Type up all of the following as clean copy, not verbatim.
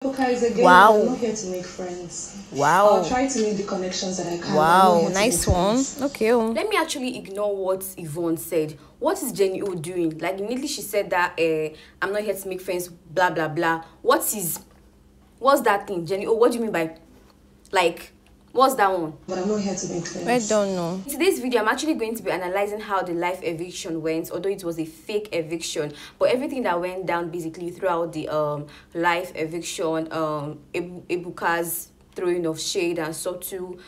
Ebuka is a game. Wow. I'm not here to make friends. Wow. I'll try to make the connections that I can. Wow, nice one. Okay. Let me actually ignore what Yvonne said. What is Jenny O doing? Like, immediately she said that I'm not here to make friends, blah blah blah. What's that thing? Jenny O, what do you mean by, like, what's that one? But I'm not here to make friends. I don't know. In today's video, I'm actually going to be analyzing how the live eviction went, although it was a fake eviction, but everything that went down basically throughout the live eviction, Ebuka's throwing of shade and subtle,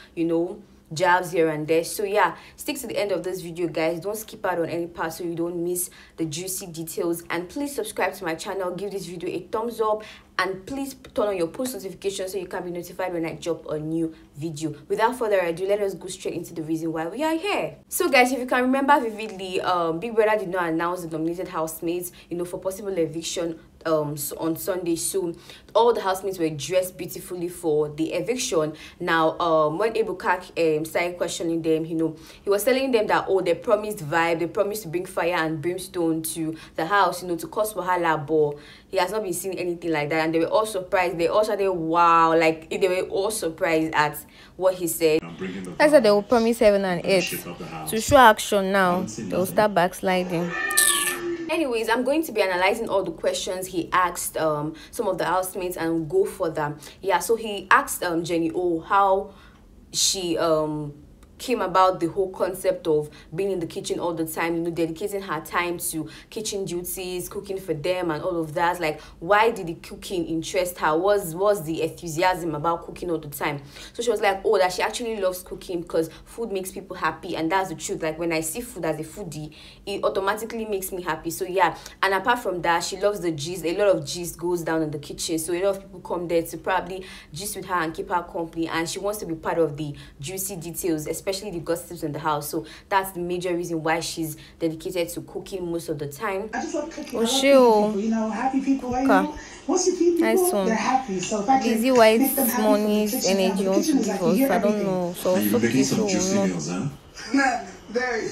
jabs here and there. So yeah, stick to the end of this video, guys. Don't skip out on any part so you don't miss the juicy details, and please subscribe to my channel, give this video a thumbs up, and please turn on your post notifications so you can be notified when I drop a new video. Without further ado, let us go straight into the reason why we are here. So guys, if you can remember vividly, Big Brother did not announce the nominated housemates for possible eviction on Sunday. So all the housemates were dressed beautifully for the eviction. Now when Ebuka started questioning them, he was telling them that, oh, they promised vibe, they promised to bring fire and brimstone to the house, to cause wahala, but he has not been seeing anything like that. And they were all surprised. They all started, wow, like they were all surprised at what he said. I said they will promise heaven and earth. To show action now, they will start backsliding. Anyways, I'm going to be analyzing all the questions he asked some of the housemates and go for them. Yeah, so he asked Jenny O how she came about the whole concept of being in the kitchen all the time, dedicating her time to kitchen duties, cooking for them and all of that. Like, why did the cooking interest her? Was the enthusiasm about cooking all the time? So she was like, oh, that she actually loves cooking because food makes people happy, and that's the truth. Like, when I see food as a foodie, it automatically makes me happy. So yeah, and apart from that, she loves the gist. A lot of gist goes down in the kitchen, so a lot of people come there to probably gist with her and keep her company, and she wants to be part of the juicy details, especially the gossips in the house. So that's the major reason why she's dedicated to cooking most of the time. I just love cooking. Oh, sure. Happy people. Once you feed people, nice one. They're happy. So if I Busy White's money's energy wants to give us. I don't know. So you're making some juicy meals, huh? Very.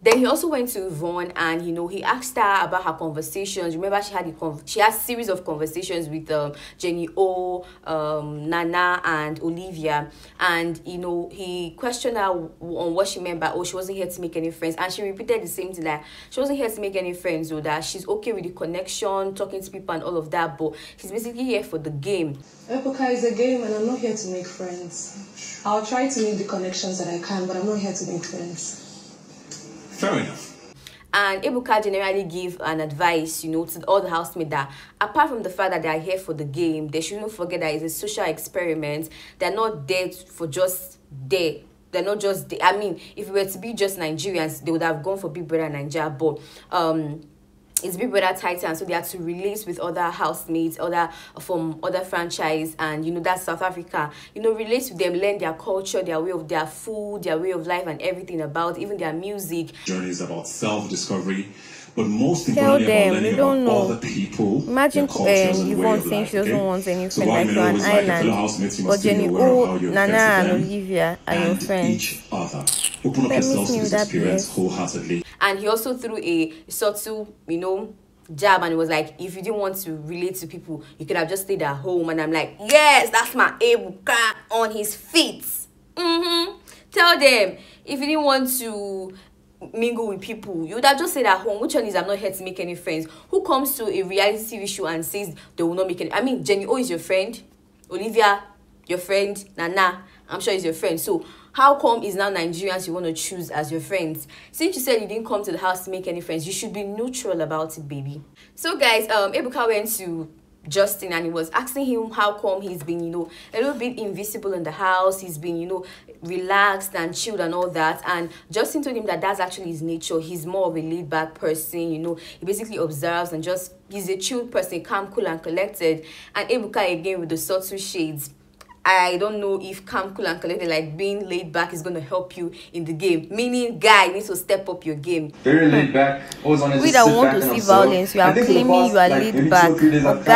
Then he also went to Yvonne and he asked her about her conversations. Remember, she had a series of conversations with Jenny O, Nana and Olivia, and he questioned her on what she meant by, oh, she wasn't here to make any friends, and she repeated the same thing, that she wasn't here to make any friends, so that she's okay with the connection, talking to people and all of that, but she's basically here for the game. Ebuka is a game, and I'm not here to make friends. I'll try to make the connections that I can, but I'm not here to make friends. Fair enough. And Ebuka generally give an advice, to all the housemates, that apart from the fact that they are here for the game, they shouldn't forget that it's a social experiment. They're not there for just there. They're not just there. I mean, if it were to be just Nigerians, they would have gone for Big Brother Naija, but it's Big Brother Titans, so they have to relate with other housemates, from other franchise, and that's South Africa. Relate with them, learn their culture, their way of their food, their way of life, and everything about even their music. Journey is about self-discovery, but most Tell importantly them, about learning they don't about know. all the people. Imagine Yvonne saying she doesn't want any friend like you on island, but Jenny O, Nana and Olivia are your friends. Each other. Open up yourselves to this experience wholeheartedly. And he also threw a subtle, jab, and it was like, if you didn't want to relate to people, you could have just stayed at home. And I'm like, yes, that's my Ebuka on his feet. Tell them, if you didn't want to mingle with people, you would have just stayed at home. Which one is, I'm not here to make any friends? Who comes to a reality TV show and says they will not make any? I mean, Jenny O is your friend, Olivia your friend, Nana, I'm sure is your friend. So how come it's now Nigerians you want to choose as your friends? Since you said you didn't come to the house to make any friends, you should be neutral about it, baby. So guys, Ebuka went to Justin and he was asking him how come he's been, a little bit invisible in the house. He's been, relaxed and chilled and all that. And Justin told him that that's actually his nature. He's more of a laid-back person, he basically observes and he's a chilled person, calm, cool and collected. And Ebuka again with the subtle shades. I don't know if calm, cool and collected, like being laid back, is going to help you in the game. Meaning, guy, you need to step up your game. Very laid back. Always on we don't want to see violence. You are claiming you are laid back. You need to buckle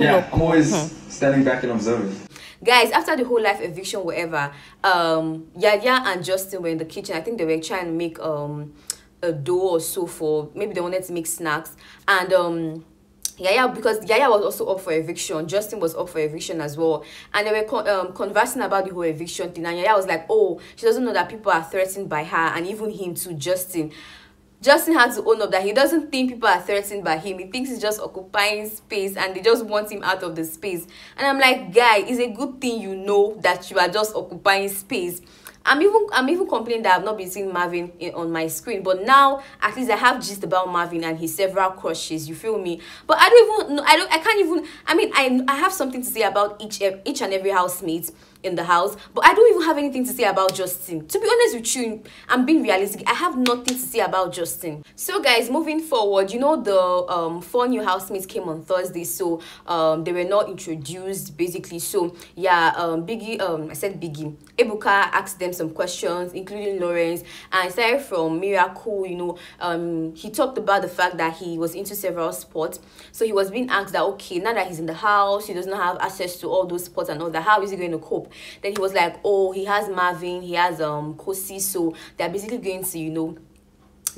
up. I'm always standing back and observing. Guys, after the whole life eviction, whatever, Yaya and Justin were in the kitchen. I think they were trying to make a dough or so for, maybe they wanted to make snacks. And Yaya, because Yaya was also up for eviction, Justin was up for eviction as well, and they were conversing about the whole eviction thing, and Yaya was like, oh, she doesn't know that people are threatened by her, and even him too, Justin had to own up that he doesn't think people are threatened by him. He thinks he's just occupying space and they just want him out of the space. And I'm like, guy, it's a good thing you know that you are just occupying space. I'm even complaining that I've not been seeing Marvin on my screen, but now at least I have gist about Marvin and his several crushes. You feel me? But I don't even know. I can't even. I mean, I have something to say about each and every housemate in the house, but I don't even have anything to say about Justin. To be honest with you, I'm being realistic. I have nothing to say about Justin. So guys, moving forward, you know, the 4 new housemates came on Thursday, so they were not introduced basically. So yeah, Biggie, Ebuka asked them some questions, including Lawrence, and started from Miracle. You know, he talked about the fact that he was into several sports, so he was being asked that, okay, now that he's in the house, he does not have access to all those sports and all that, how is he going to cope? Then he was like, oh, he has Marvin, he has Kosi, so they're basically going to, you know,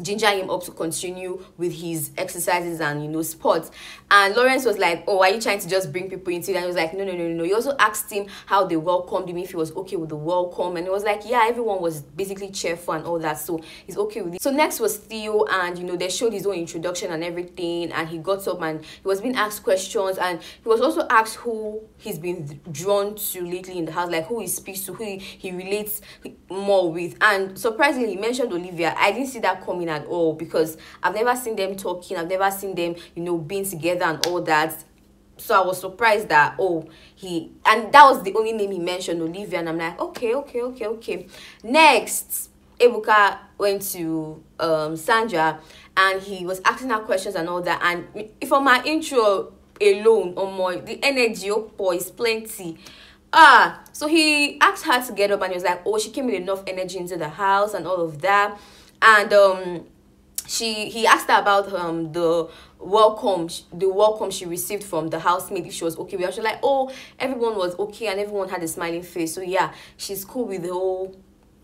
ginger him up to continue with his exercises and, you know, sports. And Lawrence was like, oh, are you trying to just bring people into it? And he was like, no. He also asked him how they welcomed him, if he was okay with the welcome, and he was like, yeah, everyone was basically cheerful and all that, so he's okay with it. So next was Theo, and, you know, they showed his own introduction and everything, and he got up and he was being asked questions, and he was also asked who he's been drawn to lately in the house, like who he speaks to, who he relates more with. And surprisingly, he mentioned Olivia. I didn't see that coming at all, because I've never seen them talking, I've never seen them, you know, being together and all that. So I was surprised that, oh, and that was the only name he mentioned, Olivia, and I'm like, okay. Next, Ebuka went to Sandra, and he was asking her questions and all that, and for my intro alone, the energy is plenty. So he asked her to get up, and he was like, oh, she came with enough energy into the house and all of that. And he asked her about the welcome she received from the housemate, if she was okay with it. She was like, oh, everyone was okay and everyone had a smiling face, so yeah, she's cool with the whole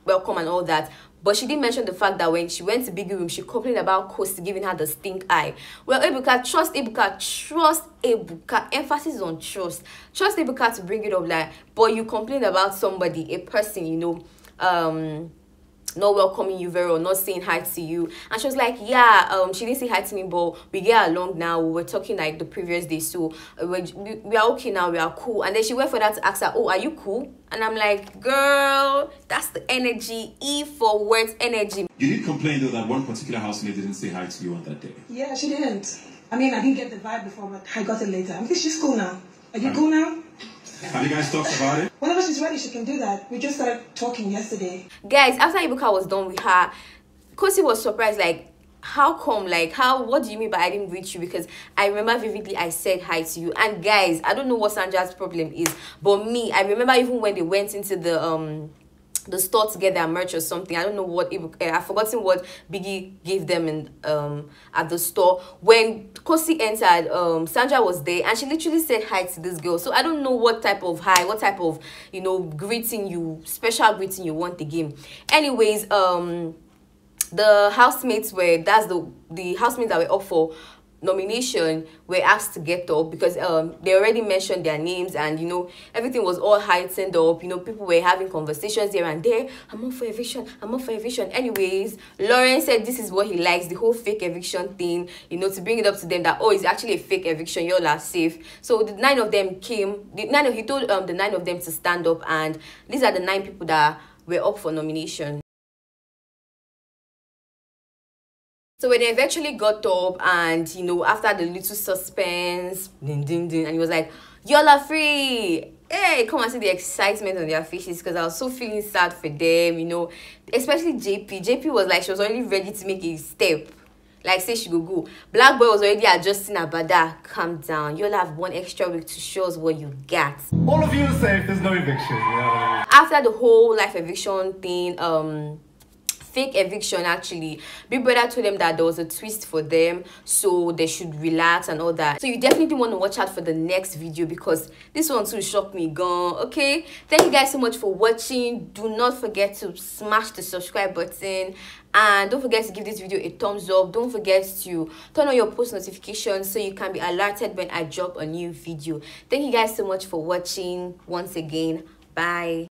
welcome and all that. But she didn't mention the fact that when she went to Biggie room, she complained about Kosi giving her the stink eye. Well, Ebuka, trust Ebuka, emphasis on trust Ebuka to bring it up, like, but you complained about somebody, a person, you know, not welcoming you very well, not saying hi to you. And she was like, yeah, she didn't say hi to me, but we get along now. We were talking like the previous day, so we are okay now, we are cool. And then she went for that to ask her, oh, are you cool? And I'm like, girl, that's the energy. E for words energy. You did complain though that one particular housemate didn't say hi to you on that day. Yeah, she didn't. I mean, I didn't get the vibe before, but I got it later. I think she's cool now. Are you cool now? Have you guys talked about it? Whenever she's ready, she can do that. We just started talking yesterday. Guys, after Ebuka was done with her, Kosi was surprised, like, how come? Like, what do you mean by I didn't greet you? Because I remember vividly I said hi to you. And guys, I don't know what Sandra's problem is, but me, I remember even when they went into the store to get their merch or something. I don't know what I've forgotten what Biggie gave them in at the store. When Kosi entered, Sandra was there and she literally said hi to this girl. So I don't know what type of hi, what type of, you know, special greeting you want again. Anyways, the housemates the housemates that were up for nomination were asked to get up, because they already mentioned their names, and, you know, everything was all heightened up. You know, people were having conversations here and there. I'm up for eviction, I'm up for eviction. Anyways, Lawrence said this is what he likes, the whole fake eviction thing, you know, to bring it up to them that, oh, it's actually a fake eviction, y'all are safe. So the 9 of them came, he told the 9 of them to stand up, and these are the 9 people that were up for nomination. So when they eventually got up, and, you know, after the little suspense, ding, ding, ding, and he was like, y'all are free. Hey, come and see the excitement on their faces, because I was so feeling sad for them, you know, especially JP. JP was like, she was already ready to make a step. Like, say she go. Black boy was already adjusting her bada. Calm down. You'll have 1 extra week to show us what you got. All of you are safe. There's no eviction. You know what I mean? After the whole life eviction thing, fake eviction. Actually, Big Brother told them that there was a twist for them, so they should relax and all that. So you definitely want to watch out for the next video, because this one too shocked me gone. Okay, thank you guys so much for watching. Do not forget to smash the subscribe button, and don't forget to give this video a thumbs up. Don't forget to turn on your post notifications so you can be alerted when I drop a new video. Thank you guys so much for watching once again. Bye.